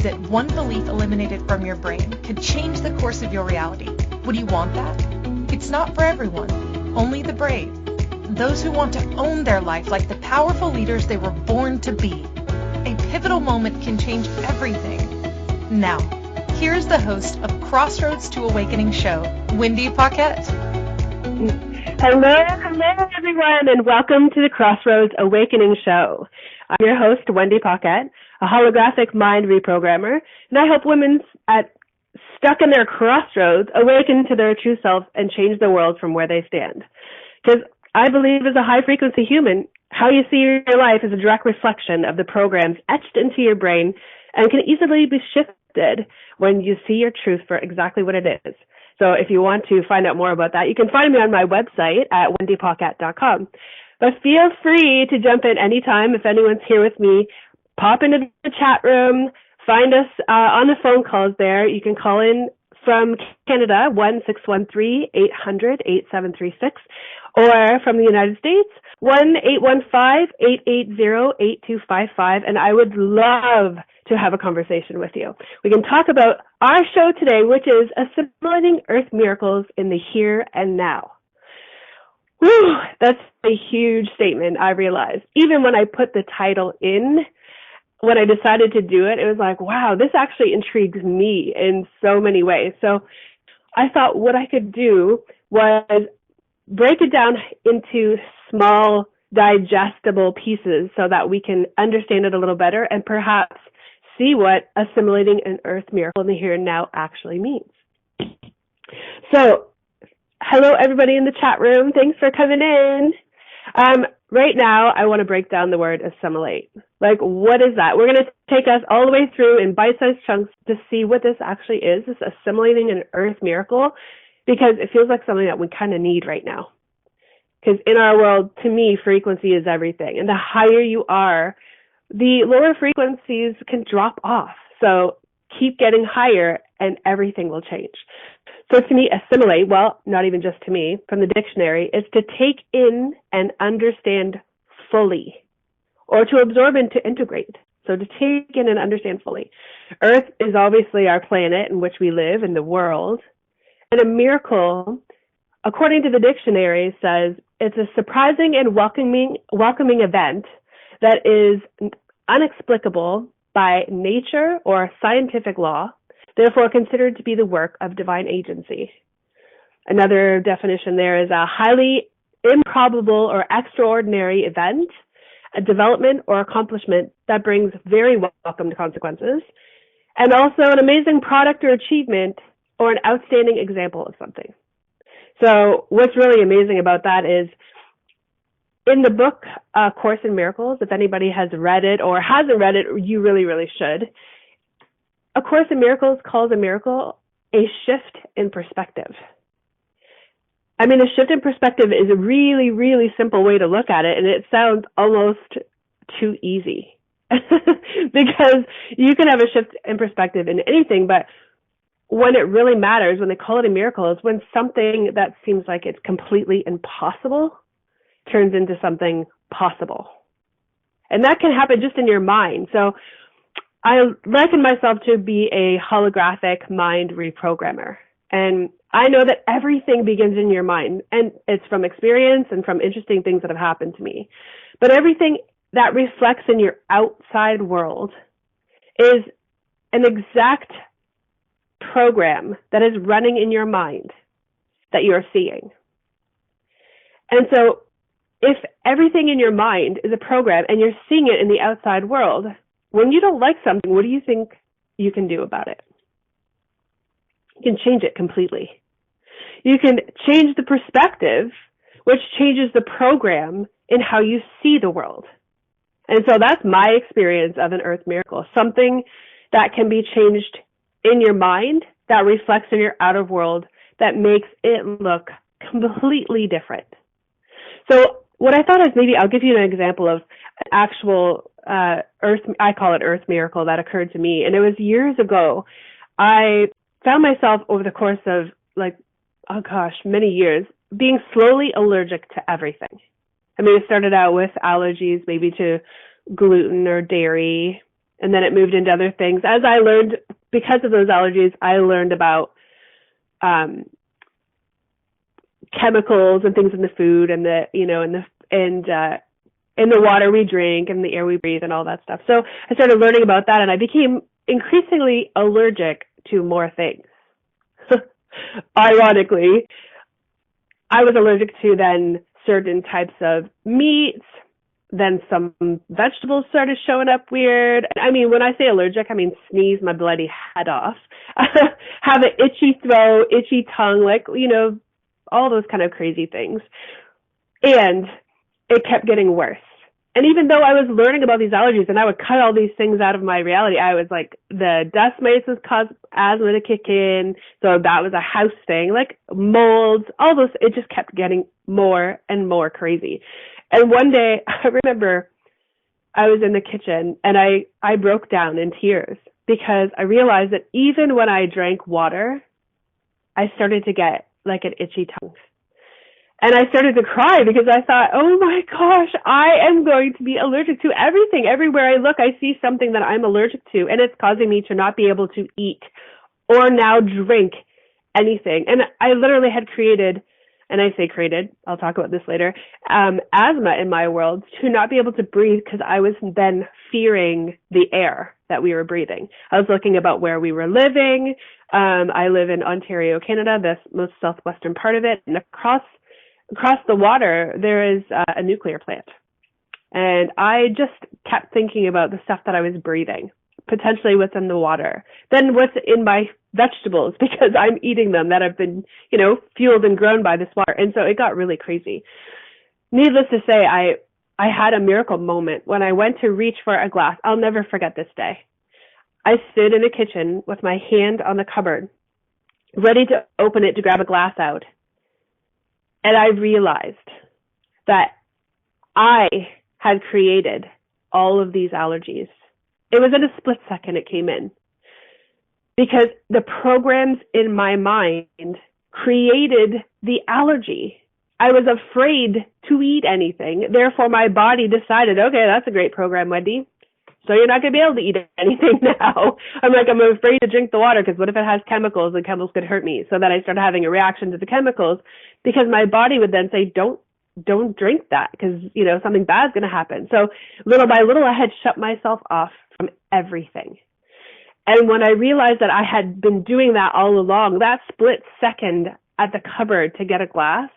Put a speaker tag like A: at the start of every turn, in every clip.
A: that one belief eliminated from your brain could change the course of your reality. Would you want that? It's not for everyone, only the brave. Those who want to own their life like the powerful leaders they were born to be. A pivotal moment can change everything. Now, here's the host of Crossroads to Awakening show, Wendy Paquette.
B: Hello everyone, and welcome to the Crossroads Awakening show. I'm your host, Wendy Paquette, a holographic mind reprogrammer, and I help women stuck in their crossroads awaken to their true self and change the world from where they stand. Because I believe as a high-frequency human, how you see your life is a direct reflection of the programs etched into your brain and can easily be shifted when you see your truth for exactly what it is. So if you want to find out more about that, you can find me on my website at wendypaquette.com. But feel free to jump in anytime. If anyone's here with me, pop into the chat room, find us on the phone calls there. You can call in from Canada, 1-613-800-8736, or from the United States, 1-815-880-8255, and I would love to have a conversation with you. We can talk about our show today, which is Assimilating Earth Miracles in the Here and Now. Whew, that's a huge statement, I realized. Even when I put the title in, when I decided to do it, it was like, wow, this actually intrigues me in so many ways. So I thought what I could do was break it down into small, digestible pieces so that we can understand it a little better and perhaps see what assimilating an earth miracle in the here and now actually means. So, hello everybody in the chat room. Thanks for coming in. Right now, I want to break down the word assimilate. Like, what is that? We're going to take us all the way through in bite-sized chunks to see what this actually is, this assimilating an earth miracle, because it feels like something that we kind of need right now. Because in our world, to me, frequency is everything. And the higher you are, the lower frequencies can drop off. So keep getting higher and everything will change. So to me, assimilate, well, not even just to me, from the dictionary, is to take in and understand fully, or to absorb and to integrate. So to take in and understand fully. Earth is obviously our planet in which we live, in the world. And a miracle, according to the dictionary, says it's a surprising and welcoming event that is inexplicable by nature or scientific law, therefore considered to be the work of divine agency. Another definition there is a highly improbable or extraordinary event, a development or accomplishment that brings very welcome consequences, and also an amazing product or achievement or an outstanding example of something. So what's really amazing about that is in the book, Course in Miracles, if anybody has read it or hasn't read it, you really, really should. A Course in Miracles calls a miracle a shift in perspective. I mean, a shift in perspective is a really, really simple way to look at it, and it sounds almost too easy. Because you can have a shift in perspective in anything, but when it really matters, when they call it a miracle, is when something that seems like it's completely impossible turns into something possible. And that can happen just in your mind. So I liken myself to be a holographic mind reprogrammer. And I know that everything begins in your mind. And it's from experience and from interesting things that have happened to me. But everything that reflects in your outside world is an exact program that is running in your mind that you're seeing. And so if everything in your mind is a program and you're seeing it in the outside world, when you don't like something, what do you think you can do about it? You can change it completely. You can change the perspective, which changes the program in how you see the world. And so that's my experience of an earth miracle, something that can be changed in your mind that reflects in your outer world that makes it look completely different. So what I thought is maybe I'll give you an example of an actual earth, I call it earth miracle, that occurred to me. And it was years ago. I found myself over the course of many years, being slowly allergic to everything. I mean, it started out with allergies, maybe to gluten or dairy, And then it moved into other things. As I learned, because of those allergies, I learned about chemicals and things in the food and the, you know, in the water we drink and the air we breathe and all that stuff. So I started learning about that, and I became increasingly allergic to more things. Ironically, I was allergic to then certain types of meats. Then some vegetables started showing up weird. I mean, when I say allergic, I mean sneeze my bloody head off, have an itchy throat, itchy tongue, like, you know, all those kind of crazy things. And it kept getting worse. And even though I was learning about these allergies and I would cut all these things out of my reality, I was like, the dust mites would cause asthma to kick in. So that was a house thing, like molds, all those. It just kept getting more and more crazy. And one day, I remember I was in the kitchen and I broke down in tears because I realized that even when I drank water, I started to get like an itchy tongue. And I started to cry because I thought, oh my gosh, I am going to be allergic to everything. Everywhere I look, I see something that I'm allergic to, and it's causing me to not be able to eat or now drink anything. And I literally had created, and I say created, I'll talk about this later, asthma in my world, to not be able to breathe because I was then fearing the air that we were breathing. I was looking about where we were living. I live in Ontario, Canada, the most southwestern part of it, and across the water, there is a nuclear plant. And I just kept thinking about the stuff that I was breathing, potentially within the water, then what's in my vegetables, because I'm eating them that have been, you know, fueled and grown by this water. And so it got really crazy. Needless to say, I had a miracle moment when I went to reach for a glass. I'll never forget this day. I stood in the kitchen with my hand on the cupboard, ready to open it to grab a glass out. And I realized that I had created all of these allergies. It was in a split second it came in. Because the programs in my mind created the allergy. I was afraid to eat anything. Therefore, my body decided, okay, that's a great program, Wendy. So you're not going to be able to eat anything now. I'm afraid to drink the water because what if it has chemicals and chemicals could hurt me? So then I started having a reaction to the chemicals because my body would then say, don't drink that because, you know, something bad's going to happen. So little by little, I had shut myself off from everything. And when I realized that I had been doing that all along, that split second at the cupboard to get a glass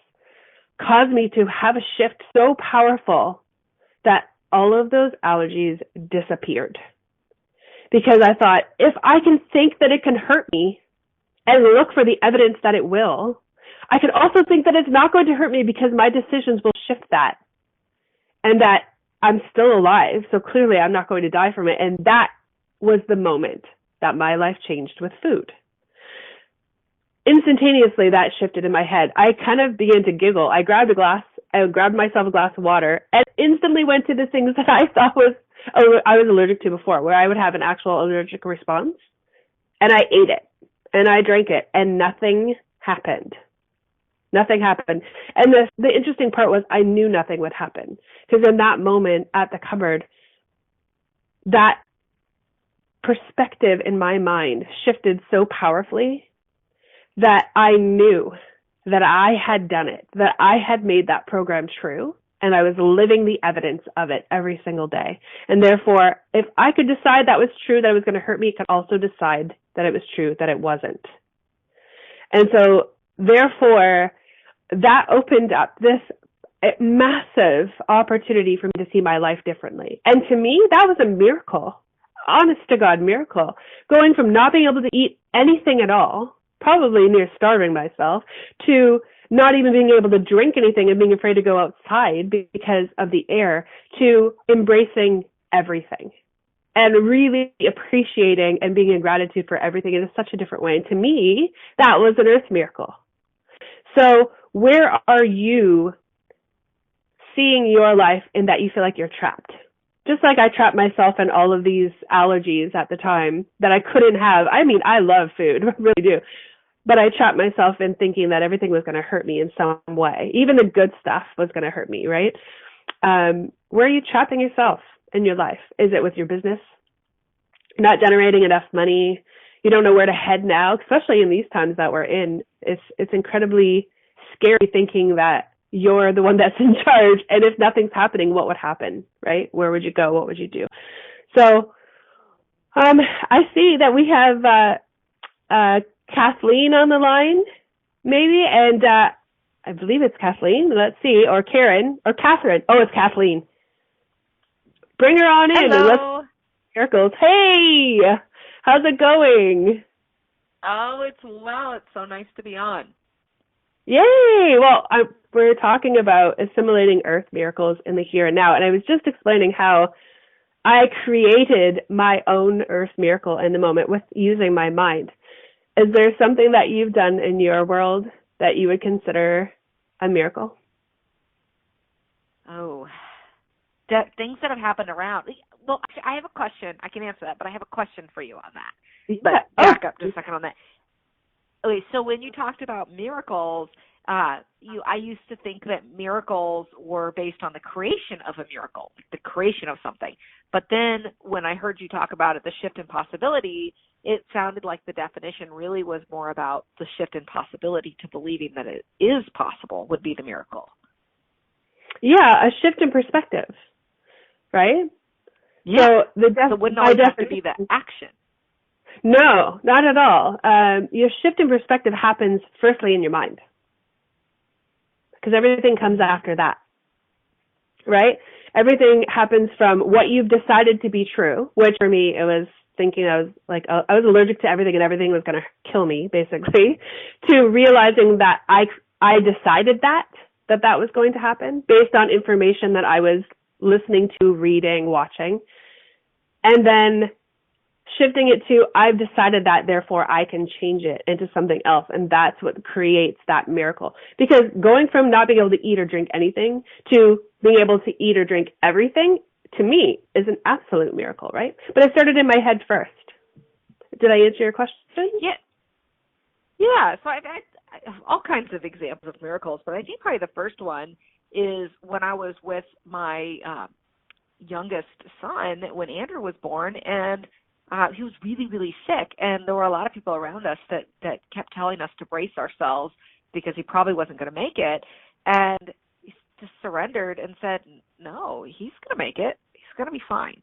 B: caused me to have a shift so powerful that all of those allergies disappeared. Because I thought, if I can think that it can hurt me and look for the evidence that it will, I can also think that it's not going to hurt me because my decisions will shift that. And that I'm still alive, so clearly I'm not going to die from it. And that was the moment that my life changed with food. Instantaneously, that shifted in my head. I kind of began to giggle. I grabbed myself a glass of water and instantly went to the things that I thought I was allergic to before, where I would have an actual allergic response. And I ate it and I drank it and nothing happened. Nothing happened. And the interesting part was I knew nothing would happen because in that moment at the cupboard, that perspective in my mind shifted so powerfully that I knew that I had done it, that I had made that program true, and I was living the evidence of it every single day. And therefore, if I could decide that was true, that it was going to hurt me, I could also decide that it was true, that it wasn't. And so, therefore, that opened up this massive opportunity for me to see my life differently. And to me, that was a miracle. Honest to God, miracle. Going from not being able to eat anything at all, probably near starving myself, to not even being able to drink anything and being afraid to go outside because of the air, to embracing everything and really appreciating and being in gratitude for everything in such a different way. And to me, that was an earth miracle. So where are you seeing your life in that you feel like you're trapped? Just like I trapped myself in all of these allergies at the time that I couldn't have. I mean, I love food, I really do. But I trapped myself in thinking that everything was going to hurt me in some way. Even the good stuff was going to hurt me, right? Where are you trapping yourself in your life? Is it with your business? not generating enough money. You don't know where to head now, especially in these times that we're in. It's incredibly scary thinking that you're the one that's in charge. And if nothing's happening, what would happen, right? Where would you go? What would you do? So I see that we have Kathleen on the line, maybe, and I believe it's Kathleen. Let's see, or Karen, or Catherine. Oh, it's Kathleen. Bring her on in.
C: Hello.
B: And let's miracles. Hey, how's it going?
C: Oh, it's well. It's so nice to be on.
B: Yay! Well, we're talking about assimilating earth miracles in the here and now, and I was just explaining how I created my own earth miracle in the moment with using my mind. Is there something that you've done in your world that you would consider a miracle?
C: Oh, things that have happened around. Well, I have a question. I can answer that, but I have a question for you on that.
B: Yeah.
C: But back up just a second on that. Okay, so when you talked about miracles, I used to think that miracles were based on the creation of a miracle, the creation of something. But then when I heard you talk about it, the shift in possibility, it sounded like the definition really was more about the shift in possibility to believing that it is possible would be the miracle.
B: Yeah, a shift in perspective, right?
C: Yeah.
B: So
C: it wouldn't always have to be the action.
B: No, not at all. Your shift in perspective happens firstly in your mind, because everything comes after that, right? Everything happens from what you've decided to be true, which for me, it was thinking I was allergic to everything and everything was going to kill me, basically, to realizing that I decided that was going to happen based on information that I was listening to, reading, watching, and then shifting it to, I've decided that, therefore I can change it into something else. And that's what creates that miracle. Because going from not being able to eat or drink anything to being able to eat or drink everything, to me, is an absolute miracle, right? But it started in my head first. Did I answer your question?
C: Yeah. Yeah. So I have all kinds of examples of miracles, but I think probably the first one is when I was with my youngest son when Andrew was born, and he was really, really sick, and there were a lot of people around us that kept telling us to brace ourselves because he probably wasn't going to make it, and he just surrendered and said, no, he's going to make it. He's going to be fine.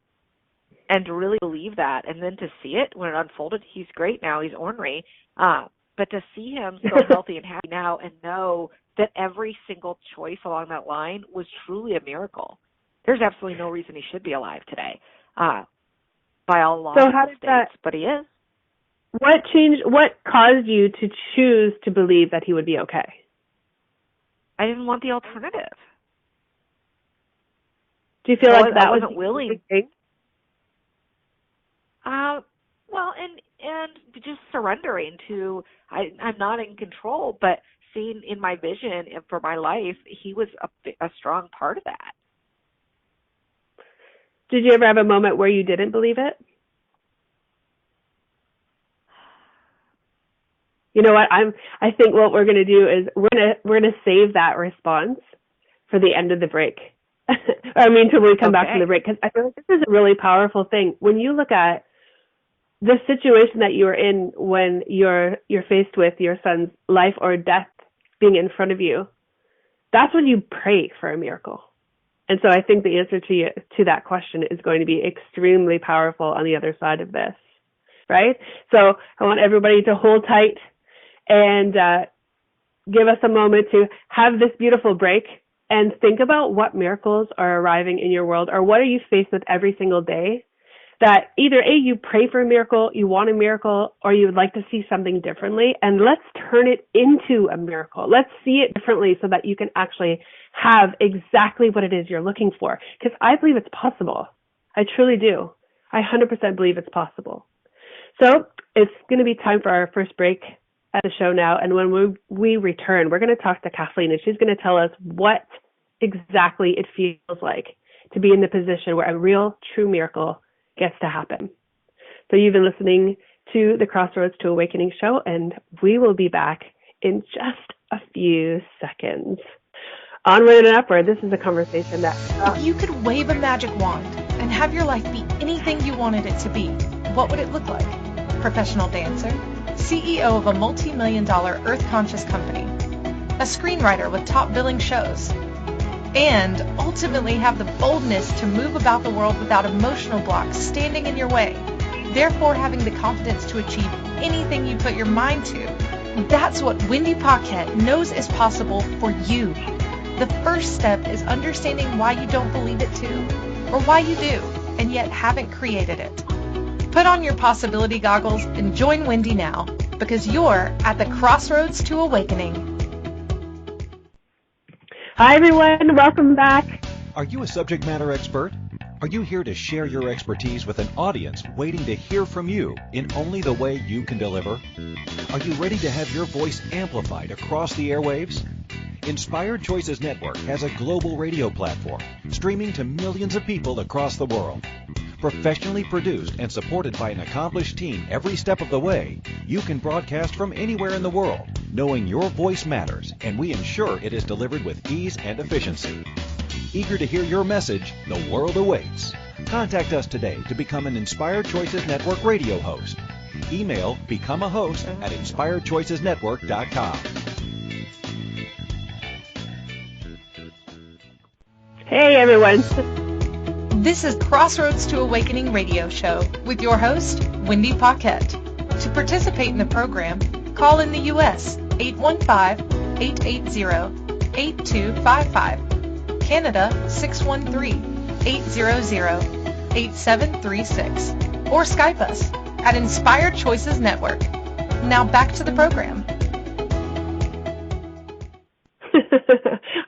C: And to really believe that, and then to see it when it unfolded, he's great now, he's ornery, but to see him so healthy and happy now and know that every single choice along that line was truly a miracle. There's absolutely no reason he should be alive today. By all laws and states, but he is.
B: What caused you to choose to believe that he would be okay?
C: I didn't want the alternative.
B: Do you feel like that
C: wasn't willing? Well, and just surrendering to, I'm not in control, but seeing in my vision and for my life, he was a strong part of that.
B: Did you ever have a moment where you didn't believe it? You know what? I think what we're going to do is we're going to save that response for the end of the break. Till we come back from the break, because I feel like this is a really powerful thing. When you look at the situation that you are in when you're faced with your son's life or death being in front of you, that's when you pray for a miracle. And so I think the answer to that question is going to be extremely powerful on the other side of this, right? So I want everybody to hold tight and give us a moment to have this beautiful break and think about what miracles are arriving in your world, or what are you faced with every single day that either A, you pray for a miracle, you want a miracle, or you would like to see something differently, and let's turn it into a miracle. Let's see it differently so that you can actually have exactly what it is you're looking for. Because I believe it's possible. I truly do. I 100% believe it's possible. So it's going to be time for our first break at the show now. And when we return, we're going to talk to Kathleen, and she's going to tell us what exactly it feels like to be in the position where a real, true miracle gets to happen. So you've been listening to the Crossroads to Awakening show, and we will be back in just a few seconds. Onward and upward, this is a conversation that...
A: If you could wave a magic wand and have your life be anything you wanted it to be, what would it look like? Professional dancer, CEO of a multi-million-dollar earth-conscious company, a screenwriter with top billing shows, and ultimately have the boldness to move about the world without emotional blocks standing in your way, therefore having the confidence to achieve anything you put your mind to. That's what Wendy Paquette knows is possible for you. The first step is understanding why you don't believe it too, or why you do, and yet haven't created it. Put on your possibility goggles and join Wendy now, because you're at the crossroads to awakening.
B: Hi, everyone. Welcome back.
D: Are you a subject matter expert? Are you here to share your expertise with an audience waiting to hear from you in only the way you can deliver? Are you ready to have your voice amplified across the airwaves? Inspired Choices Network has a global radio platform streaming to millions of people across the world. Professionally produced and supported by an accomplished team every step of the way, you can broadcast from anywhere in the world, knowing your voice matters, and we ensure it is delivered with ease and efficiency. Eager to hear your message, the world awaits. Contact us today to become an Inspired Choices Network radio host. Email becomeahost@inspiredchoicesnetwork.com.
B: Hey, everyone.
A: This is Crossroads to Awakening radio show with your host, Wendy Paquette. To participate in the program, call in the U.S. 815-880-8255. Canada 613-800-8736, or Skype us at Inspired Choices Network. Now back to the program.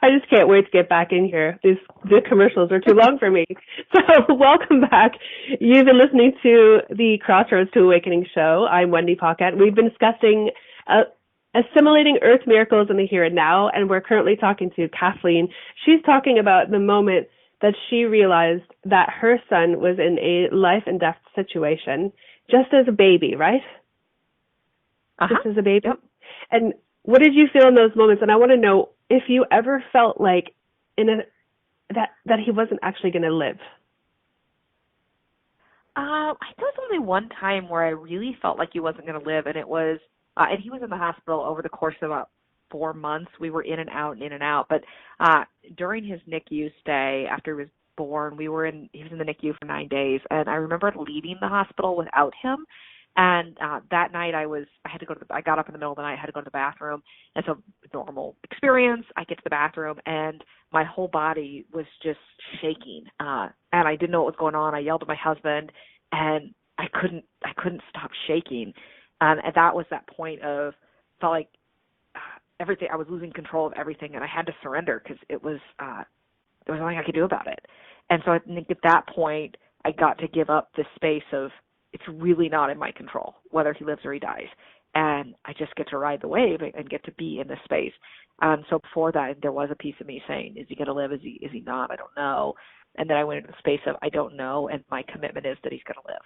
B: I just can't wait to get back in here. The commercials are too long for me. So welcome back. You've been listening to the Crossroads to Awakening show. I'm Wendy Paquette. We've been discussing assimilating Earth miracles in the here and now, and we're currently talking to Kathleen. She's talking about the moment that she realized that her son was in a life and death situation just as a baby, right? Just as a baby.
C: Yep.
B: And what did you feel in those moments? And I want to know if you ever felt like that he wasn't actually going to live.
C: There was only one time where I really felt like he wasn't going to live, and it was, and he was in the hospital over the course of about 4 months. We were in and out. But during his NICU stay after he was born, he was in the NICU for 9 days, and I remember leaving the hospital without him. And that night I got up in the middle of the night, I had to go to the bathroom. And so normal experience, I get to the bathroom and my whole body was just shaking. And I didn't know what was going on. I yelled at my husband and I couldn't stop shaking. And that was that point of, felt like everything, I was losing control of everything and I had to surrender because there was nothing I could do about it. And so I think at that point I got to give up the space of, it's really not in my control whether he lives or he dies. And I just get to ride the wave and get to be in this space. So before that, there was a piece of me saying, is he going to live? Is he not? I don't know. And then I went into the space of, I don't know. And my commitment is that he's going to live.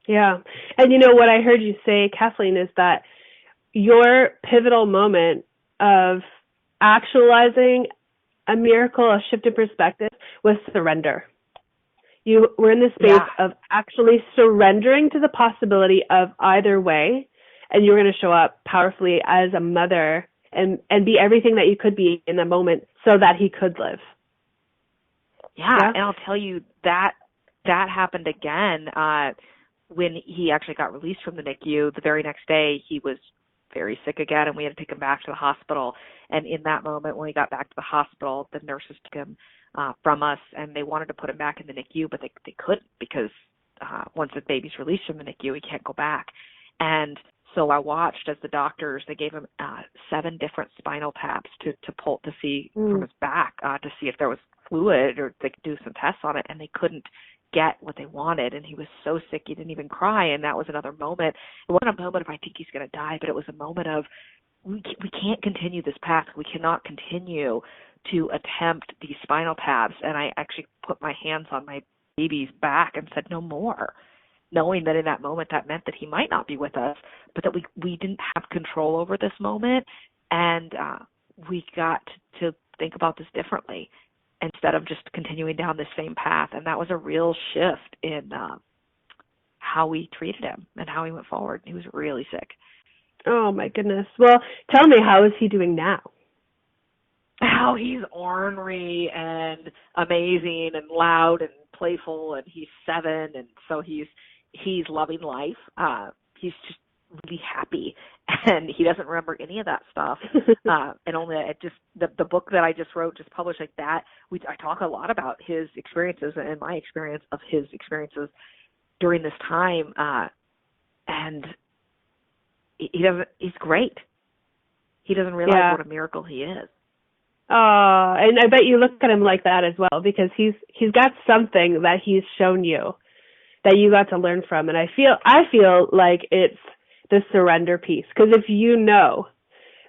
B: Yeah. And you know what I heard you say, Kathleen, is that your pivotal moment of actualizing a miracle, a shift in perspective, was surrender. You were in the space of actually surrendering to the possibility of either way, and you were going to show up powerfully as a mother and be everything that you could be in the moment so that he could live.
C: Yeah, and I'll tell you that happened again when he actually got released from the NICU. The very next day, he was very sick again, and we had to take him back to the hospital. And in that moment, when we got back to the hospital, the nurses took him from us, and they wanted to put him back in the NICU, but they couldn't because once the baby's released from the NICU, he can't go back. And so I watched as the doctors, they gave him 7 different spinal taps to pull to see from his back to see if there was fluid, or they could do some tests on it, and they couldn't get what they wanted. And he was so sick he didn't even cry. And that was another moment. It wasn't a moment of I think he's going to die, but it was a moment of we can't continue this path. We cannot continue to attempt these spinal taps. And I actually put my hands on my baby's back and said, no more, knowing that in that moment that meant that he might not be with us, but that we didn't have control over this moment. And we got to think about this differently instead of just continuing down the same path. And that was a real shift in how we treated him and how he went forward. He was really sick.
B: Oh, my goodness. Well, tell me, how is he doing now?
C: How he's ornery and amazing and loud and playful, and he's 7, and so he's loving life. He's just really happy, and he doesn't remember any of that stuff. And only the book that I just wrote, just published like that, I talk a lot about his experiences and my experience of his experiences during this time, and he's great. He doesn't realize what a miracle he is.
B: Oh, and I bet you look at him like that as well, because he's got something that he's shown you that you got to learn from. And I feel like it's the surrender piece, because if you know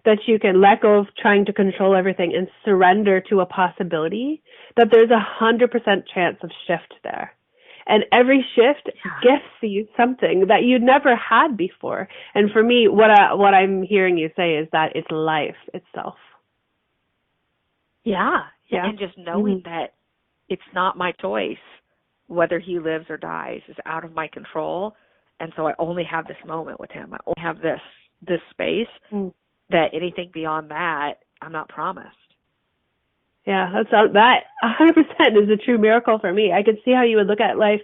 B: that you can let go of trying to control everything and surrender to a possibility, that there's 100% chance of shift there. And every shift gifts you something that you never had before. And for me, what I'm hearing you say is that it's life itself.
C: Yeah. And just knowing that it's not my choice whether he lives or dies, is out of my control. And so I only have this moment with him. I only have this space, that anything beyond that, I'm not promised.
B: Yeah, that 100% is a true miracle for me. I could see how you would look at life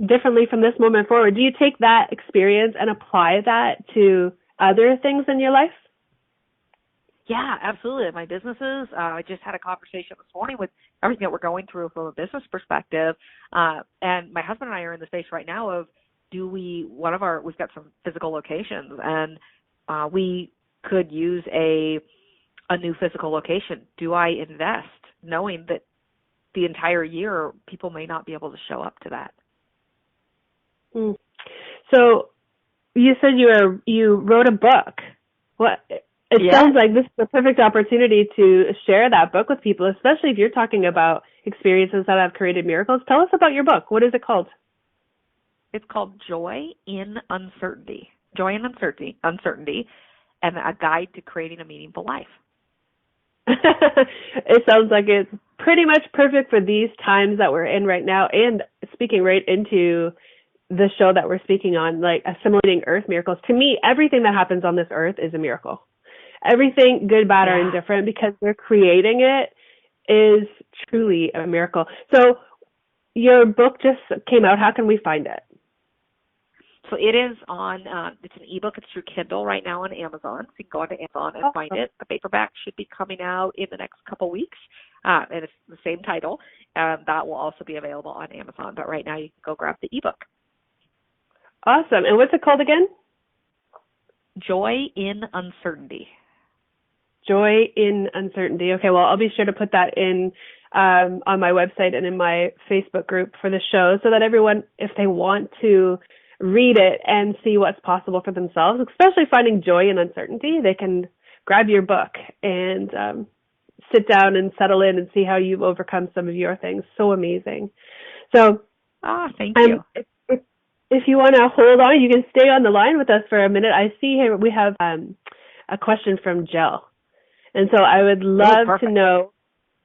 B: differently from this moment forward. Do you take that experience and apply that to other things in your life?
C: Yeah, absolutely. My businesses, I just had a conversation this morning with everything that we're going through from a business perspective. And my husband and I are in the space right now of, we've got some physical locations, and we could use a new physical location. Do I invest knowing that the entire year people may not be able to show up to that?
B: So you said you wrote a book. It sounds like this is the perfect opportunity to share that book with people, especially if you're talking about experiences that have created miracles. Tell us about your book. What is it called?
C: It's called Joy in Uncertainty. Joy in Uncertainty, and a guide to creating a meaningful life.
B: It sounds like it's pretty much perfect for these times that we're in right now, and speaking right into the show that we're speaking on, like assimilating earth miracles. To me, everything that happens on this earth is a miracle. Everything, good, bad, or indifferent, because we're creating it, is truly a miracle. So your book just came out. How can we find it?
C: So it is on, it's an ebook. It's through Kindle right now on Amazon. So you can go onto Amazon and find it. The paperback should be coming out in the next couple weeks. And it's the same title. That will also be available on Amazon. But right now you can go grab the ebook.
B: Awesome. And what's it called again?
C: Joy in Uncertainty.
B: Joy in Uncertainty. Okay, well, I'll be sure to put that in on my website and in my Facebook group for the show, so that everyone, if they want to read it and see what's possible for themselves, especially finding joy in uncertainty, they can grab your book and sit down and settle in and see how you've overcome some of your things. So amazing. So,
C: thank you.
B: If you want to hold on, you can stay on the line with us for a minute. I see here we have a question from Jill. And so I would love to know,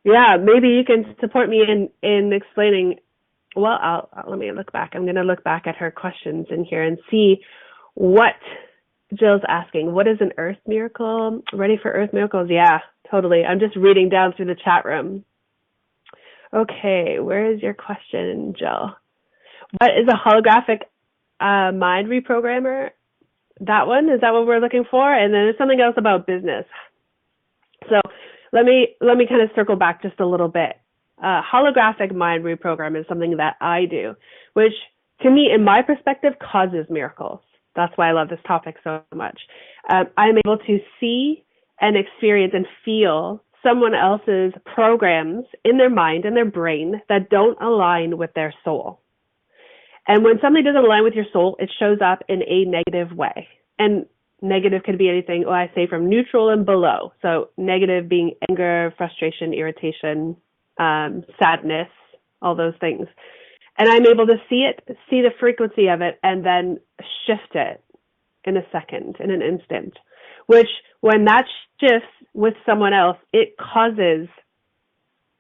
B: maybe you can support me in explaining. Well, let me look back. I'm going to look back at her questions in here and see what Jill's asking. What is an earth miracle? Ready for earth miracles? Yeah, totally. I'm just reading down through the chat room. Okay, where is your question, Jill? What is a holographic mind reprogrammer? That one? Is that what we're looking for? And then there's something else about business. So let me kind of circle back just a little bit. Holographic mind reprogram is something that I do, which to me, in my perspective, causes miracles. That's why I love this topic so much. I'm able to see and experience and feel someone else's programs in their mind and their brain that don't align with their soul. And when something doesn't align with your soul, it shows up in a negative way. And negative could be anything, I say from neutral and below. So negative being anger, frustration, irritation, sadness, all those things. And I'm able to see it, see the frequency of it, and then shift it in a second, in an instant, which when that shifts with someone else, it causes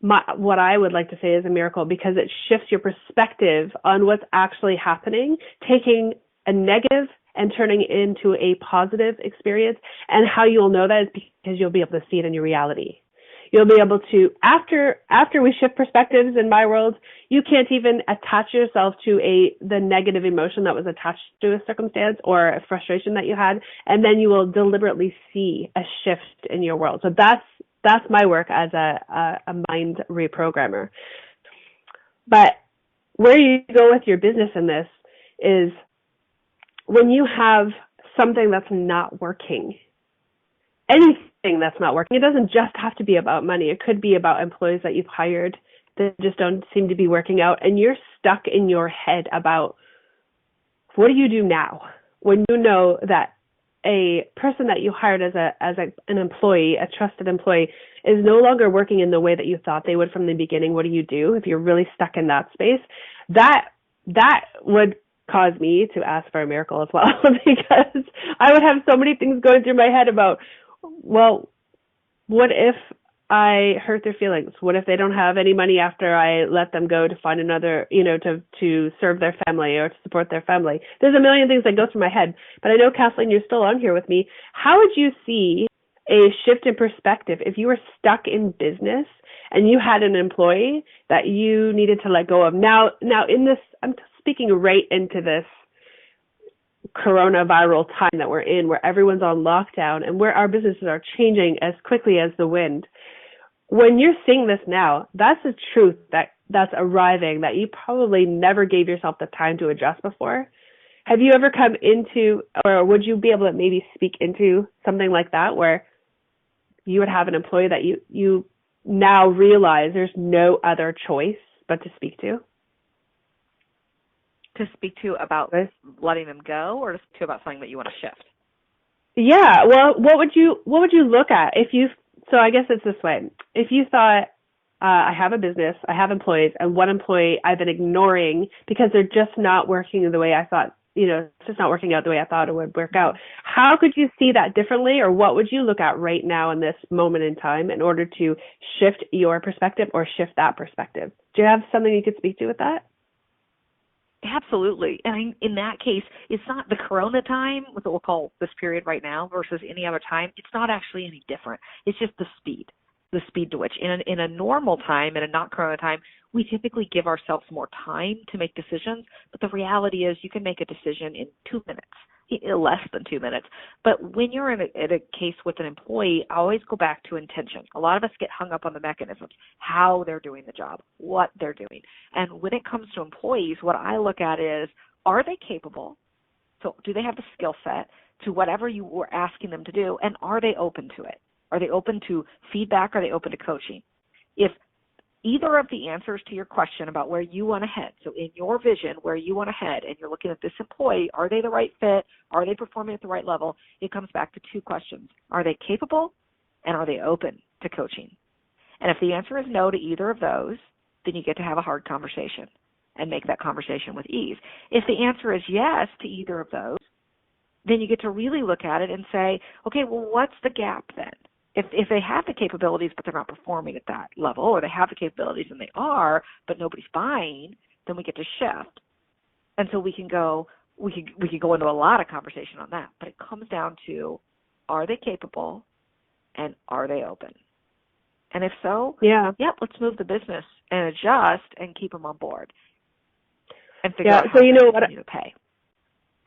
B: what I would like to say is a miracle, because it shifts your perspective on what's actually happening, taking a negative and turning it into a positive experience. And how you'll know that is because you'll be able to see it in your reality. You'll be able to, after we shift perspectives in my world, you can't even attach yourself to the negative emotion that was attached to a circumstance or a frustration that you had, and then you will deliberately see a shift in your world. So that's my work as a mind reprogrammer. But where you go with your business in this is when you have something that's not working, anything that's not working. It doesn't just have to be about money. It could be about employees that you've hired that just don't seem to be working out, and you're stuck in your head about what do you do now when you know that a person that you hired as an employee, a trusted employee, is no longer working in the way that you thought they would from the beginning. What do you do if you're really stuck in that space? That would cause me to ask for a miracle as well, because I would have so many things going through my head about, well, what if I hurt their feelings? What if they don't have any money after I let them go to find another, to serve their family or to support their family? There's a million things that go through my head. But I know, Kathleen, you're still on here with me. How would you see a shift in perspective if you were stuck in business and you had an employee that you needed to let go of? Now in this, I'm speaking right into this coronavirus time that we're in, where everyone's on lockdown and where our businesses are changing as quickly as the wind. When you're seeing this now, that's a truth that's arriving that you probably never gave yourself the time to adjust before. Have you ever come into, or would you be able to maybe speak into something like that, where you would have an employee that you now realize there's no other choice but to speak to?
C: To speak to about letting them go, or to speak to about something that you want to shift?
B: Yeah. Well, what would you look at if you? So I guess it's this way. If you thought, I have a business, I have employees, and one employee I've been ignoring because they're just not working the way I thought, it's just not working out the way I thought it would work out. How could you see that differently, or what would you look at right now in this moment in time in order to shift your perspective or shift that perspective? Do you have something you could speak to with that?
C: Absolutely. And in that case, it's not the corona time, what we'll call this period right now, versus any other time. It's not actually any different. It's just the speed to which. In a normal time, in a not corona time, we typically give ourselves more time to make decisions. But the reality is you can make a decision in 2 minutes, less than 2 minutes. But when you're in a case with an employee, I always go back to intention. A lot of us get hung up on the mechanisms, how they're doing the job, what they're doing. And when it comes to employees, what I look at is, are they capable? So do they have the skill set to whatever you were asking them to do, and are they open to it? Are they open to feedback? Are they open to coaching? If either of the answers to your question about where you want to head, so in your vision, where you want to head, and you're looking at this employee, are they the right fit? Are they performing at the right level? It comes back to two questions. Are they capable, and are they open to coaching? And if the answer is no to either of those, then you get to have a hard conversation and make that conversation with ease. If the answer is yes to either of those, then you get to really look at it and say, okay, well, what's the gap then? If they have the capabilities but they're not performing at that level, or they have the capabilities and they are, but nobody's buying, then we get to shift. And so we can go into a lot of conversation on that. But it comes down to, are they capable and are they open? And if so, let's move the business and adjust and keep them on board and figure out how to pay.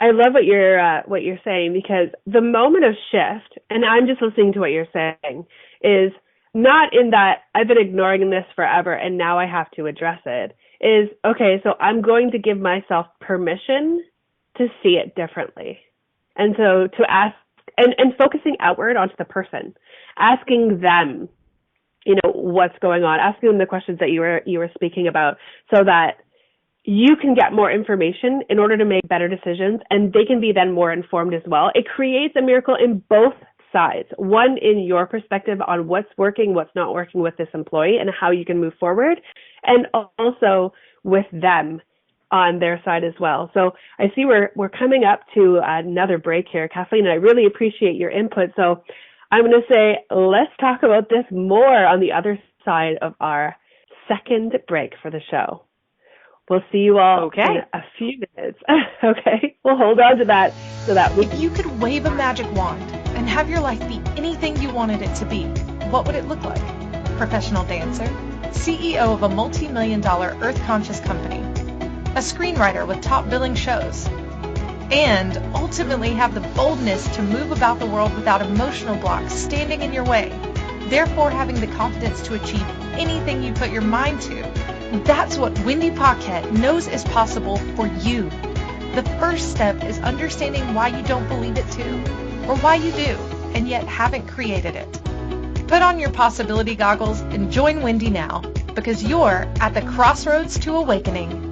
B: I love what you're saying, because the moment of shift, and I'm just listening to what you're saying, is not in that I've been ignoring this forever and now I have to address it. Is, okay, so I'm going to give myself permission to see it differently. And so to ask, and focusing outward onto the person, asking them, what's going on, asking them the questions that you were speaking about, so that you can get more information in order to make better decisions, and they can be then more informed as well. It creates a miracle in both sides. One, in your perspective on what's working, what's not working with this employee, and how you can move forward, and also with them on their side as well. So I see we're coming up to another break here, Kathleen, and I really appreciate your input. So I'm going to say, let's talk about this more on the other side of our second break for the show. We'll see you all in a few minutes. Okay, we'll hold on to that.
A: If you could wave a magic wand and have your life be anything you wanted it to be, what would it look like? Professional dancer, CEO of a multi-million-dollar earth-conscious company, a screenwriter with top billing shows, and ultimately have the boldness to move about the world without emotional blocks standing in your way, therefore having the confidence to achieve anything you put your mind to. That's what Wendy Paquette knows is possible for you. The first step is understanding why you don't believe it too, or why you do, and yet haven't created it. Put on your possibility goggles and join Wendy now, because you're at the crossroads to awakening.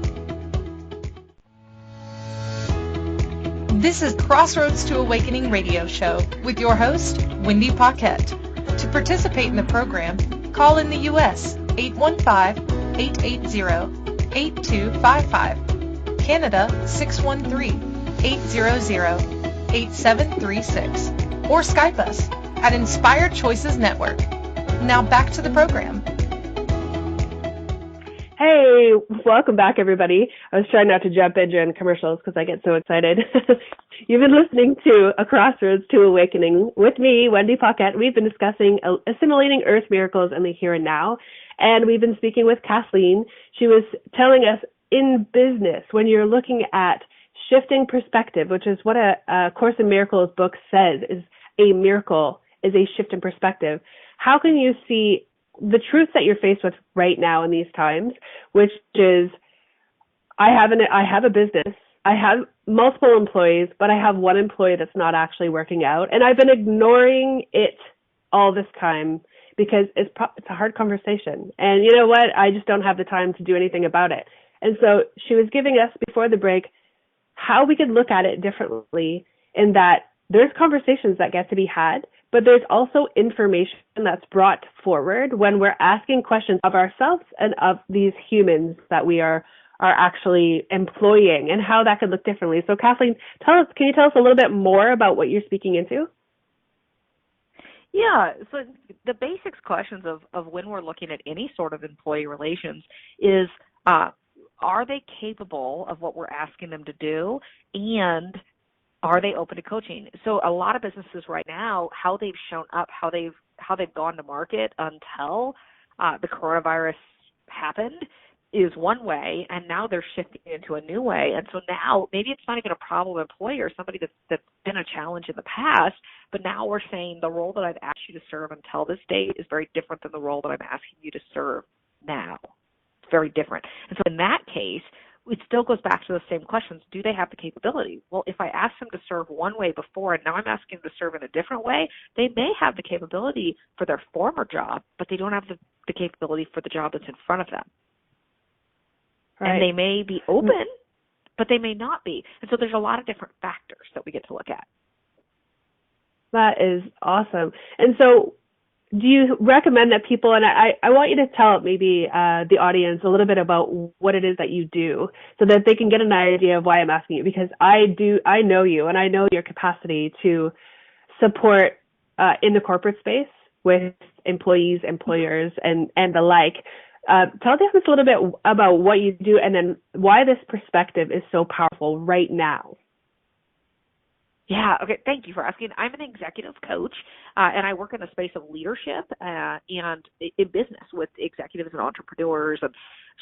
A: This is Crossroads to Awakening radio show with your host, Wendy Paquette. To participate in the program, call in the U.S. 815-880-8255, Canada 613-800-8736, or Skype us at Inspired Choices Network. Now back to the program.
B: Hey, welcome back, everybody. I was trying not to jump in during commercials because I get so excited. You've been listening to A Crossroads to Awakening with me, Wendy Paquette. We've been discussing assimilating Earth miracles in the here and now, and we've been speaking with Kathleen. She was telling us in business, when you're looking at shifting perspective, which is what a Course in Miracles book says is a miracle, is a shift in perspective. How can you see the truth that you're faced with right now in these times, which is, I have a business, I have multiple employees, but I have one employee that's not actually working out, and I've been ignoring it all this time because it's a hard conversation, and you know what? I just don't have the time to do anything about it. And so she was giving us before the break how we could look at it differently, in that there's conversations that get to be had, but there's also information that's brought forward when we're asking questions of ourselves and of these humans that we are actually employing, and how that could look differently. So Kathleen, can you tell us a little bit more about what you're speaking into?
C: Yeah, so the basics questions of when we're looking at any sort of employee relations is, are they capable of what we're asking them to do, and are they open to coaching? So a lot of businesses right now, how they've shown up, how they've gone to market until the coronavirus happened is one way, and now they're shifting into a new way. And so now maybe it's not even a problem employer, somebody that's been a challenge in the past, but now we're saying the role that I've asked you to serve until this date is very different than the role that I'm asking you to serve now. It's very different. And so in that case, it still goes back to the same questions. Do they have the capability? Well, if I asked them to serve one way before and now I'm asking them to serve in a different way, they may have the capability for their former job, but they don't have the capability for the job that's in front of them. Right. And they may be open, but they may not be. And so there's a lot of different factors that we get to look at.
B: That is awesome. And so do you recommend that people, and I want you to tell maybe the audience a little bit about what it is that you do so that they can get an idea of why I'm asking you, because I know you and I know your capacity to support in the corporate space with employees, employers, and the like. Tell us a little bit about what you do and then why this perspective is so powerful right now.
C: Yeah, okay, thank you for asking. I'm an executive coach, and I work in the space of leadership and in business with executives and entrepreneurs. And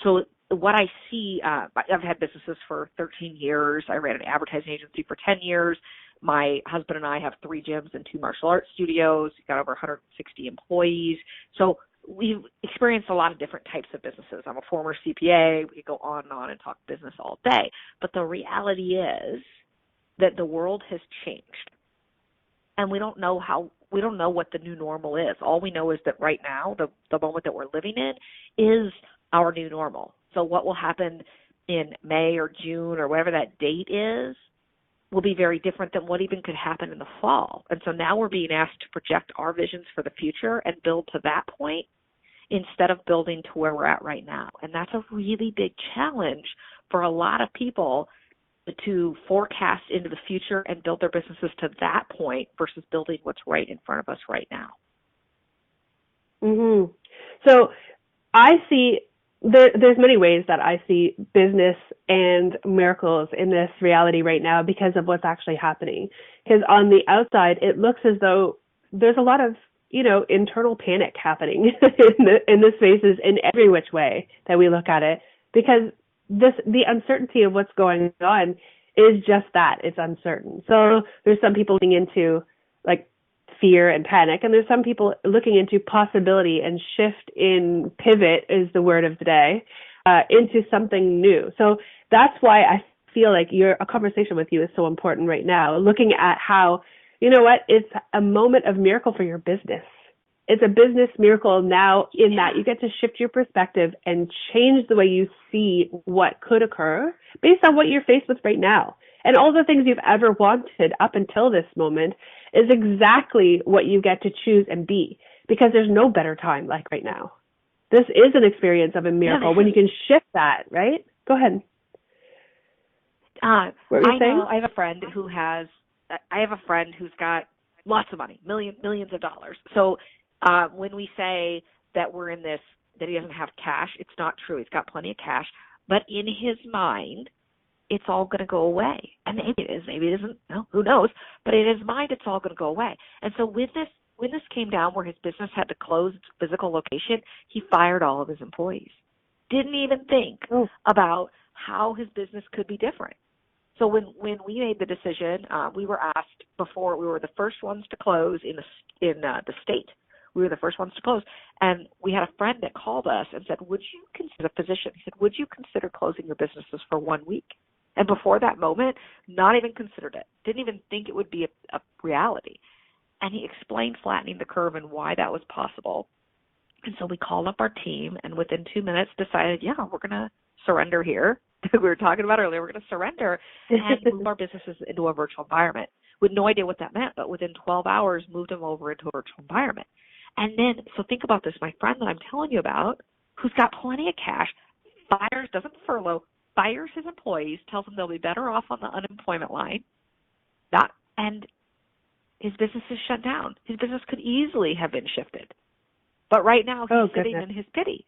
C: so what I see, I've had businesses for 13 years. I ran an advertising agency for 10 years. My husband and I have 3 gyms and 2 martial arts studios. We've got over 160 employees. So we've experienced a lot of different types of businesses. I'm a former CPA. We could go on and talk business all day. But the reality is that the world has changed, and we don't know what the new normal is. All we know is that right now, the moment that we're living in is our new normal. So what will happen in May or June or whatever that date is will be very different than what even could happen in the fall. And so now we're being asked to project our visions for the future and build to that point instead of building to where we're at right now. And that's a really big challenge for a lot of people, to forecast into the future and build their businesses to that point versus building what's right in front of us right now.
B: Mm-hmm. So I see there's many ways that I see business and miracles in this reality right now because of what's actually happening. Because on the outside, it looks as though there's a lot of, internal panic happening in the spaces in every which way that we look at it, because the uncertainty of what's going on is just that, it's uncertain. So there's some people looking into like fear and panic, and there's some people looking into possibility and shift in pivot is the word of the day, into something new. So that's why I feel like a conversation with you is so important right now, looking at how, it's a moment of miracle for your business. It's a business miracle now in that you get to shift your perspective and change the way you see what could occur based on what you're faced with right now. And all the things you've ever wanted up until this moment is exactly what you get to choose and be, because there's no better time like right now. This is an experience of a miracle when you can shift that, right? Go ahead. What were you saying?
C: I have a friend who's got lots of money, millions of dollars. So when we say that we're in this, that he doesn't have cash, it's not true. He's got plenty of cash, but in his mind, it's all going to go away. And maybe it is, maybe it isn't. No, who knows? But in his mind, it's all going to go away. And so when this came down where his business had to close its physical location, he fired all of his employees. Didn't even think about how his business could be different. So when we made the decision, we were asked before, we were the first ones to close in the state. We were the first ones to close. And we had a friend that called us and said, would you consider, a physician, he said, would you consider closing your businesses for 1 week? And before that moment, not even considered it. Didn't even think it would be a reality. And he explained flattening the curve and why that was possible. And so we called up our team and within 2 minutes decided, we're going to surrender here. We were talking about earlier, we're going to surrender and move our businesses into a virtual environment. With no idea what that meant, but within 12 hours, moved them over into a virtual environment. And then, so think about this, my friend that I'm telling you about, who's got plenty of cash, doesn't furlough, fires his employees, tells them they'll be better off on the unemployment line, and his business is shut down. His business could easily have been shifted. But right now, he's sitting in his pity.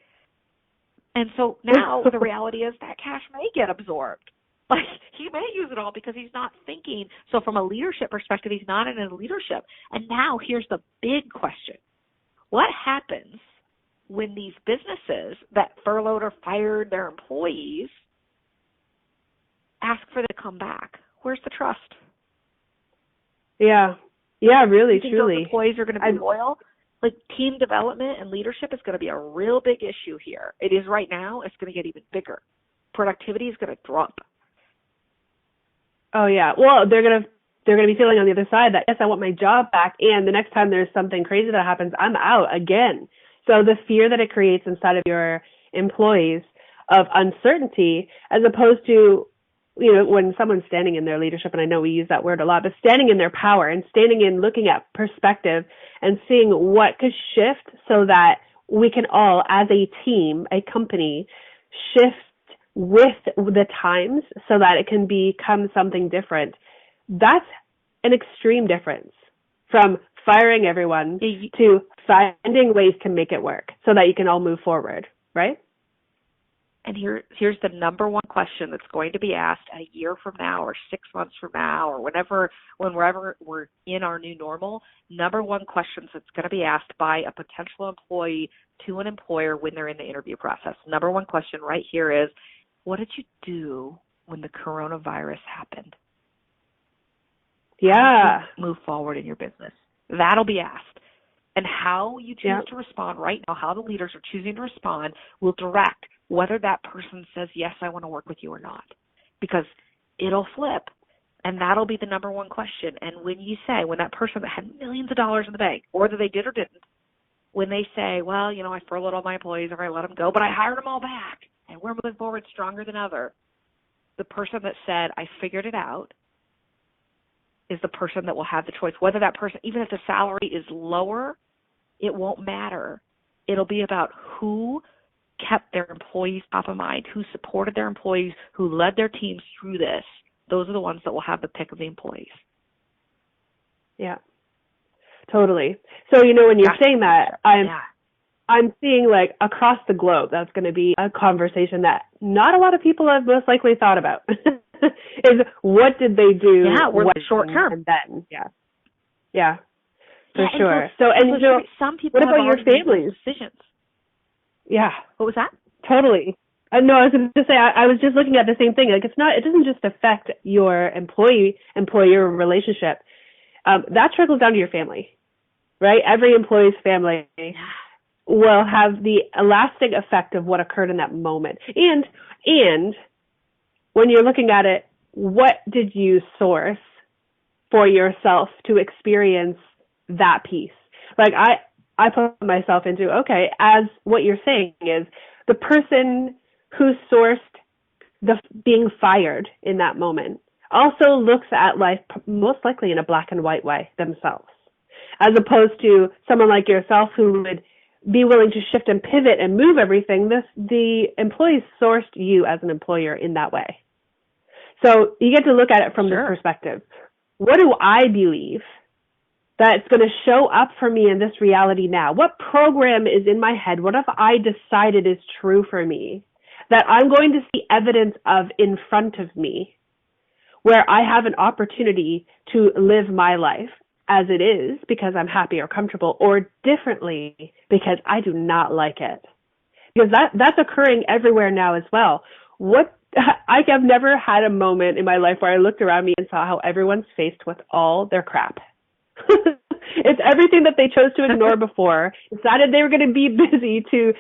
C: And so now the reality is that cash may get absorbed. Like, he may use it all because he's not thinking. So from a leadership perspective, he's not in a leadership. And now here's the big question. What happens when these businesses that furloughed or fired their employees ask for them to come back? Where's the trust?
B: Yeah, really,
C: you think
B: truly.
C: Those employees are going to be loyal? Like, team development and leadership is going to be a real big issue here. It is right now. It's going to get even bigger. Productivity is going to drop.
B: Oh, yeah. Well, they're going to be feeling on the other side that, yes, I want my job back, and the next time there's something crazy that happens, I'm out again. So the fear that it creates inside of your employees of uncertainty, as opposed to, when someone's standing in their leadership, and I know we use that word a lot, but standing in their power and standing in looking at perspective and seeing what could shift so that we can all, as a team, a company, shift with the times so that it can become something different. That's an extreme difference from firing everyone to finding ways to make it work so that you can all move forward, right?
C: And here's the number one question that's going to be asked a year from now or 6 months from now or wherever we're in our new normal. Number one question that's going to be asked by a potential employee to an employer when they're in the interview process. Number one question right here is, what did you do when the coronavirus happened?
B: Yeah.
C: How did you move forward in your business? That'll be asked. And how you choose to respond right now, how the leaders are choosing to respond, will direct whether that person says, yes, I want to work with you or not. Because it'll flip, and that'll be the number one question. And when that person that had millions of dollars in the bank, or that they did or didn't, when they say, well, I furloughed all my employees or I let them go, but I hired them all back, and we're moving forward stronger than ever, the person that said, I figured it out, is the person that will have the choice. Whether that person, even if the salary is lower, it won't matter. It'll be about who kept their employees top of mind, who supported their employees, who led their teams through this. Those are the ones that will have the pick of the employees.
B: Yeah, totally. So, when you're saying that, I'm seeing like across the globe, that's going to be a conversation that not a lot of people have most likely thought about. Is what did they do?
C: Yeah, we're
B: what
C: short term.
B: And then, yeah, for
C: yeah,
B: sure. So, and you know,
C: some people
B: what about your
C: have already made
B: families?
C: those decisions.
B: Yeah.
C: What was that?
B: Totally. No, I was going to say, I was just looking at the same thing. Like, it doesn't just affect your employer relationship. That trickles down to your family, right? Every employee's family will have the lasting effect of what occurred in that moment. And when you're looking at it, what did you source for yourself to experience that piece? Like, I put myself into, okay, as what you're saying is the person who sourced the being fired in that moment also looks at life most likely in a black and white way themselves, as opposed to someone like yourself who would be willing to shift and pivot and move everything. The employees sourced you as an employer in that way. So you get to look at it from this perspective. What do I believe that's going to show up for me in this reality now? What program is in my head? What have I decided is true for me that I'm going to see evidence of in front of me, where I have an opportunity to live my life as it is because I'm happy or comfortable, or differently because I do not like it? Because that's occurring everywhere now as well. I have never had a moment in my life where I looked around me and saw how everyone's faced with all their crap. It's everything that they chose to ignore before, decided they were going to be busy to,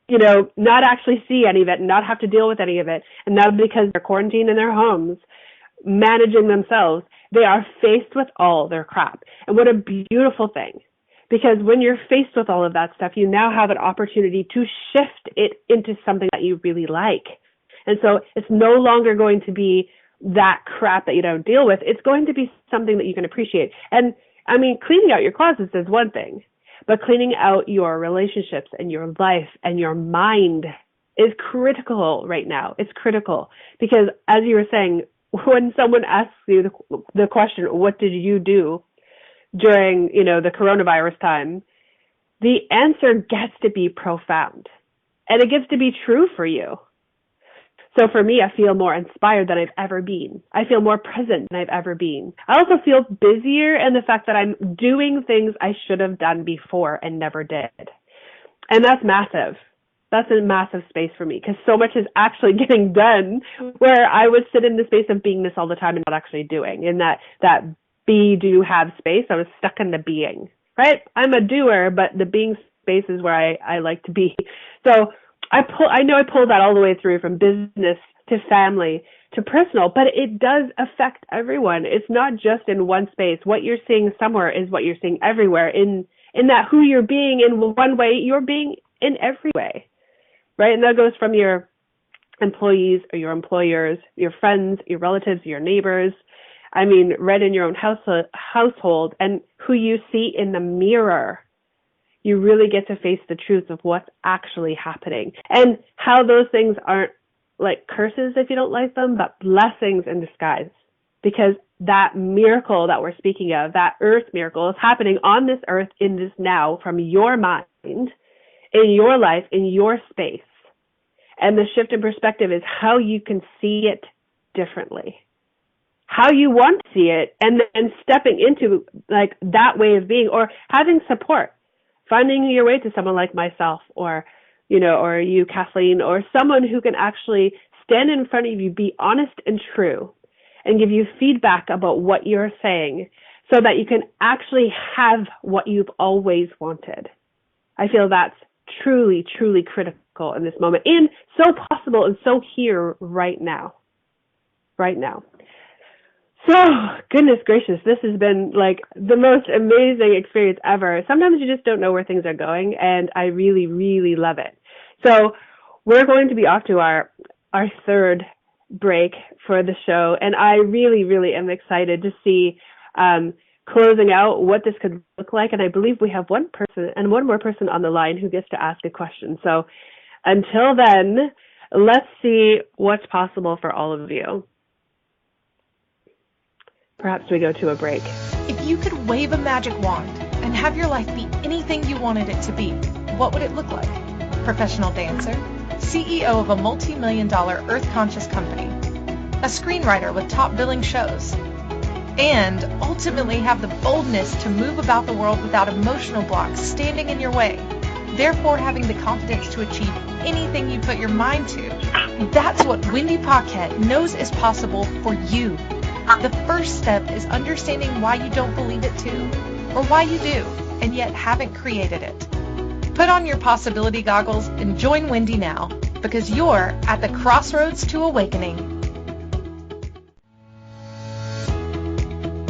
B: you know, not actually see any of it and not have to deal with any of it. And now because they're quarantined in their homes, managing themselves, they are faced with all their crap. And what a beautiful thing. Because when you're faced with all of that stuff, you now have an opportunity to shift it into something that you really like. And so it's no longer going to be that crap that you don't deal with. It's going to be something that you can appreciate. And I mean, cleaning out your closets is one thing, but cleaning out your relationships and your life and your mind is critical right now. It's critical because, as you were saying, when someone asks you the question, what did you do during, you know, the coronavirus time, the answer gets to be profound and it gets to be true for you. So for me, I feel more inspired than I've ever been. I feel more present than I've ever been. I also feel busier in the fact that I'm doing things I should have done before and never did. And that's massive. That's a massive space for me because so much is actually getting done where I would sit in the space of beingness all the time and not actually doing. In that be, do, have space, I was stuck in the being, right? I'm a doer, but the being space is where I like to be. So I know I pulled that all the way through from business to family to personal, but it does affect everyone. It's not just in one space. What you're seeing somewhere is what you're seeing everywhere. In that who you're being in one way, you're being in every way, right? And that goes from your employees or your employers, your friends, your relatives, your neighbors. I mean, right in your own household and who you see in the mirror. You really get to face the truth of what's actually happening and how those things aren't like curses if you don't like them, but blessings in disguise. Because that miracle that we're speaking of, that earth miracle, is happening on this earth in this now from your mind, in your life, in your space. And the shift in perspective is how you can see it differently, how you want to see it, and then stepping into like that way of being or having support. Finding your way to someone like myself or, you know, or you, Kathleen, or someone who can actually stand in front of you, be honest and true, and give you feedback about what you're saying so that you can actually have what you've always wanted. I feel that's truly, truly critical in this moment and so possible and so here right now. Right now. So, goodness gracious, this has been like the most amazing experience ever. Sometimes you just don't know where things are going, and I really, really love it. So we're going to be off to our third break for the show, and I really, really am excited to see closing out what this could look like. And I believe we have one more person on the line who gets to ask a question. So until then, let's see what's possible for all of you. Perhaps we go to a break.
A: If you could wave a magic wand and have your life be anything you wanted it to be, what would it look like? Professional dancer, CEO of a multi-million-dollar earth-conscious company, a screenwriter with top billing shows, and ultimately have the boldness to move about the world without emotional blocks standing in your way, therefore having the confidence to achieve anything you put your mind to. That's what Wendy Paquette knows is possible for you. The first step is understanding why you don't believe it too, or why you do, and yet haven't created it. Put on your possibility goggles and join Wendy now, because you're at the crossroads to awakening.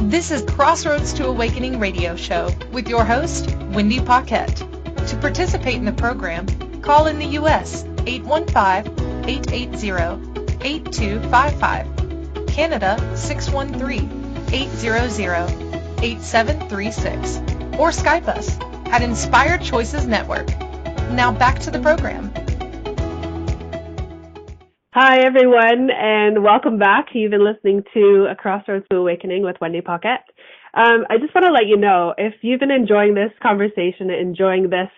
A: This is Crossroads to Awakening radio show with your host, Wendy Paquette. To participate in the program, call in the U.S. 815-880-8255, Canada 613-800-8736, or Skype us at Inspired Choices Network. Now back to the program.
B: Hi, everyone, and welcome back. You've been listening to A Crossroads to Awakening with Wendy Paquette. I just want to let you know, if you've been enjoying this conversation, enjoying this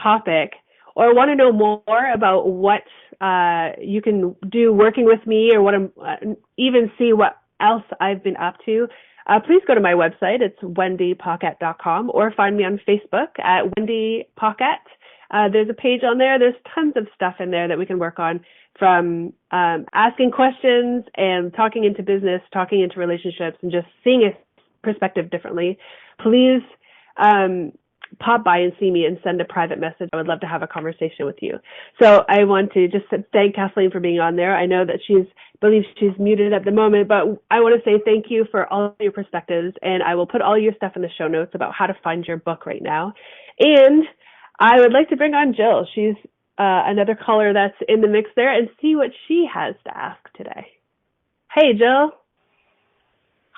B: topic, or want to know more about what you can do working with me, or what even see what else I've been up to, please go to my website. It's wendypaquette.com, or find me on Facebook at Wendy Paquette. There's a page on there. There's tons of stuff in there that we can work on, from asking questions and talking into business, talking into relationships, and just seeing a perspective differently. Please pop by and see me and send a private message. I would love to have a conversation with you. So I want to just thank Kathleen for being on there. I know that believes she's muted at the moment, but I want to say thank you for all of your perspectives, and I will put all your stuff in the show notes about how to find your book right now. And I would like to bring on Jill. She's another caller that's in the mix there, and see what she has to ask today. Hey, Jill.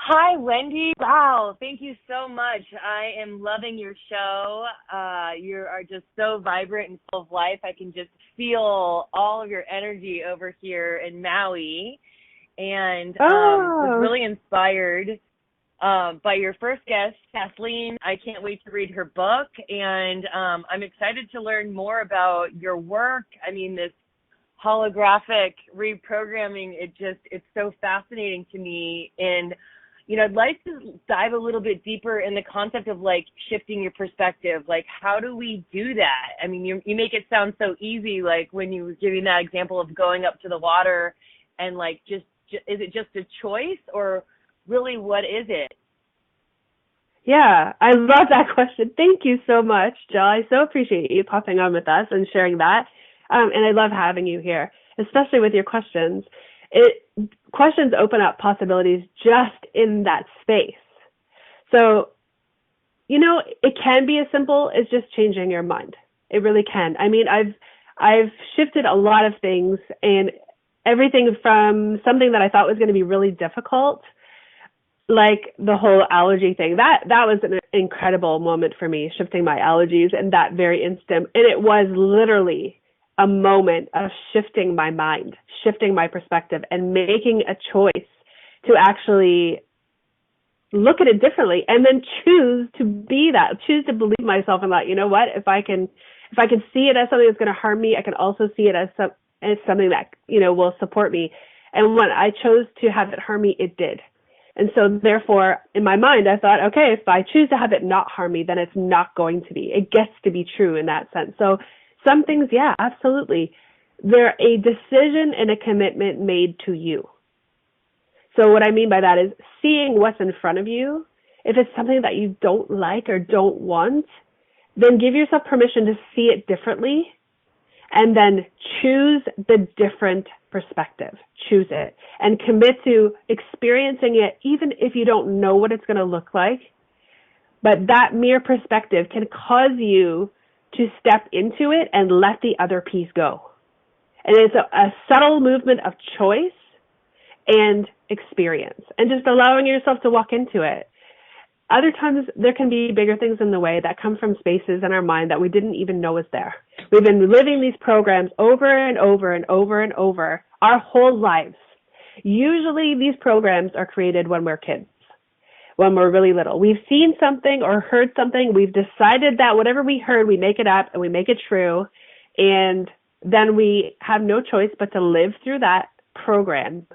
E: Hi, Wendy. Wow, thank you so much. I am loving your show. You are just so vibrant and full of life. I can just feel all of your energy over here in Maui, and was really inspired by your first guest, Kathleen. I can't wait to read her book, and I'm excited to learn more about your work. I mean, this holographic reprogramming, it's so fascinating to me. And, I'd like to dive a little bit deeper in the concept of, like, shifting your perspective. Like, how do we do that? I mean, you make it sound so easy, like when you were giving that example of going up to the water and, like, is it just a choice, or really, what is it?
B: Yeah, I love that question. Thank you so much, Jill. I so appreciate you popping on with us and sharing that. And I love having you here, especially with your questions. Questions open up possibilities just in that space. So, it can be as simple as just changing your mind. It really can. I mean, I've shifted a lot of things, and everything from something that I thought was going to be really difficult, like the whole allergy thing. That was an incredible moment for me, shifting my allergies in that very instant. And it was literally a moment of shifting my mind, shifting my perspective, and making a choice to actually look at it differently, and then choose to believe myself, and that, you know what, if I can see it as something that's going to harm me, I can also see it as something that, will support me. And when I chose to have it harm me, it did. And so therefore, in my mind, I thought, okay, if I choose to have it not harm me, then it's not going to be. It gets to be true in that sense. So some things, yeah, absolutely. They're a decision and a commitment made to you. So what I mean by that is seeing what's in front of you. If it's something that you don't like or don't want, then give yourself permission to see it differently, and then choose the different perspective. Choose it and commit to experiencing it, even if you don't know what it's going to look like. But that mere perspective can cause you to step into it and let the other piece go. And it's a subtle movement of choice and experience, and just allowing yourself to walk into it. Other times, there can be bigger things in the way that come from spaces in our mind that we didn't even know was there. We've been living these programs over and over and over and over our whole lives. Usually, these programs are created when we're kids. when we're really little. We've seen something or heard something. We've decided that whatever we heard, we make it up and we make it true. And then we have no choice but to live through that program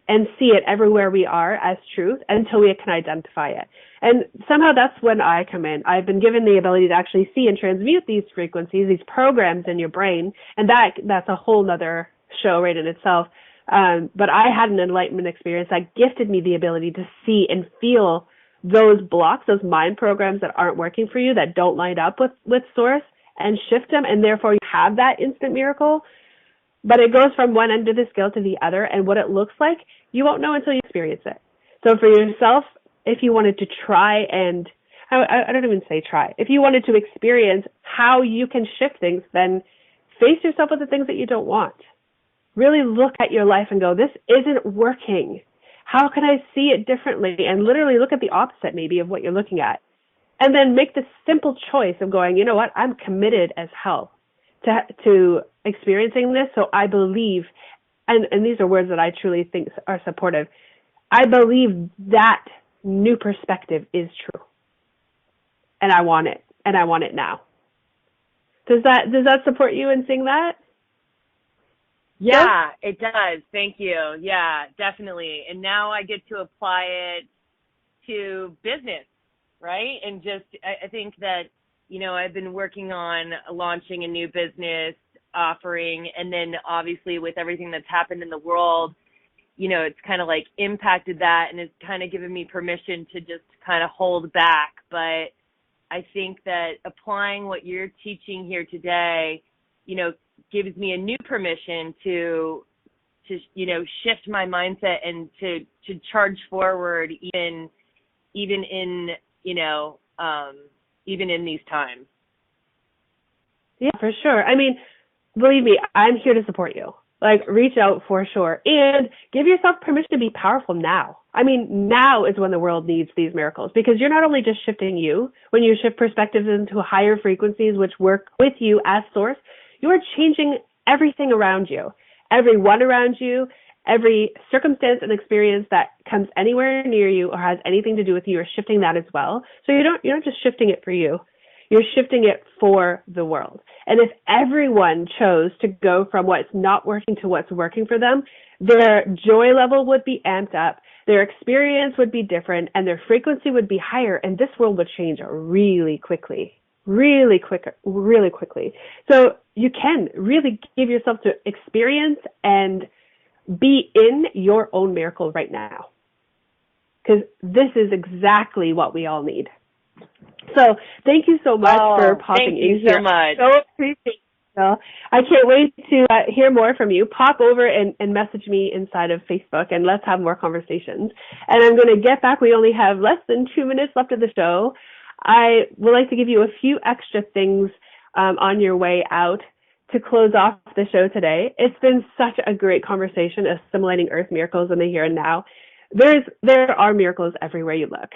B: and see it everywhere we are as truth until we can identify it. And somehow that's when I come in. I've been given the ability to actually see and transmute these frequencies, these programs in your brain. And that's a whole nother show right in itself. But I had an enlightenment experience that gifted me the ability to see and feel those blocks, those mind programs that aren't working for you, that don't line up with source, and shift them. And therefore you have that instant miracle. But it goes from one end of the scale to the other, and what it looks like, you won't know until you experience it. So for yourself, if you wanted to try and, I don't even say try, if you wanted to experience how you can shift things, then face yourself with the things that you don't want. Really look at your life and go, this isn't working. How can I see it differently? And literally look at the opposite maybe of what you're looking at. And then make the simple choice of going, you know what, I'm committed as hell to experiencing this. So I believe, and these are words that I truly think are supportive, I believe that new perspective is true. And I want it. And I want it now. Does that support you in seeing that?
E: Yeah, it does. Thank you. Yeah, definitely. And now I get to apply it to business, right? And just, I think that, you know, I've been working on launching a new business offering, and then obviously with everything that's happened in the world, you know, it's kind of like impacted that, and it's kind of given me permission to just kind of hold back. But I think that applying what you're teaching here today, you know, gives me a new permission to you know, shift my mindset and to charge forward even in, you know, even in these times.
B: Yeah, for sure. I mean, believe me, I'm here to support you. Like, reach out for sure. And give yourself permission to be powerful now. I mean, now is when the world needs these miracles, because you're not only just shifting you, when you shift perspectives into higher frequencies which work with you as source, you are changing everything around you, everyone around you, every circumstance and experience that comes anywhere near you or has anything to do with you. You're shifting that as well. So you're not just shifting it for you. You're shifting it for the world. And if everyone chose to go from what's not working to what's working for them, their joy level would be amped up, their experience would be different, and their frequency would be higher, and this world would change really quickly. Really quickly. So you can really give yourself to experience and be in your own miracle right now. Because this is exactly what we all need. So thank you so much for popping in here.
E: Thank you so much.
B: So appreciate it. I can't wait to hear more from you. Pop over and message me inside of Facebook, and let's have more conversations. And I'm going to get back. We only have less than 2 minutes left of the show. I would like to give you a few extra things on your way out to close off the show today. It's been such a great conversation, assimilating earth miracles in the here and now. There are miracles everywhere you look.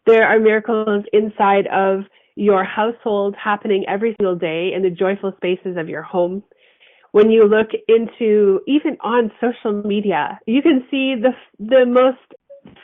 B: There are miracles inside of your household happening every single day in the joyful spaces of your home. When you look into, even on social media, you can see the most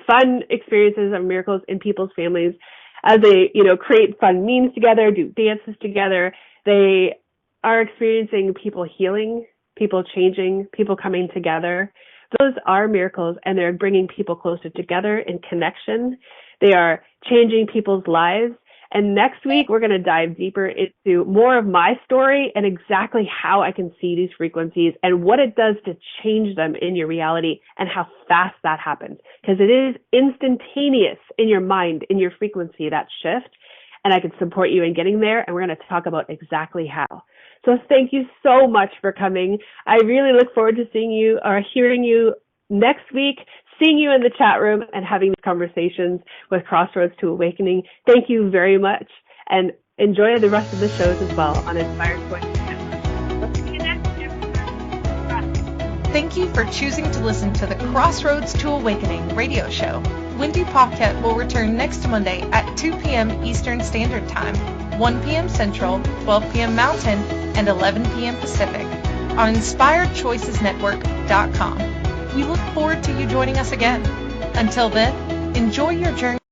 B: fun experiences of miracles in people's families as they, you know, create fun memes together, do dances together. They are experiencing people healing, people changing, people coming together. Those are miracles, and they're bringing people closer together in connection. They are changing people's lives. And next week, we're going to dive deeper into more of my story and exactly how I can see these frequencies and what it does to change them in your reality and how fast that happens. Because it is instantaneous in your mind, in your frequency, that shift. And I can support you in getting there. And we're going to talk about exactly how. So thank you so much for coming. I really look forward to seeing you or hearing you next week, seeing you in the chat room and having these conversations with Crossroads to Awakening. Thank you very much, and enjoy the rest of the shows as well on Inspired Choice.
A: Thank you for choosing to listen to the Crossroads to Awakening radio show. Wendy Paquette will return next Monday at 2 p.m. Eastern Standard Time, 1 p.m. Central, 12 p.m. Mountain, and 11 p.m. Pacific on InspiredChoicesNetwork.com. We look forward to you joining us again. Until then, enjoy your journey.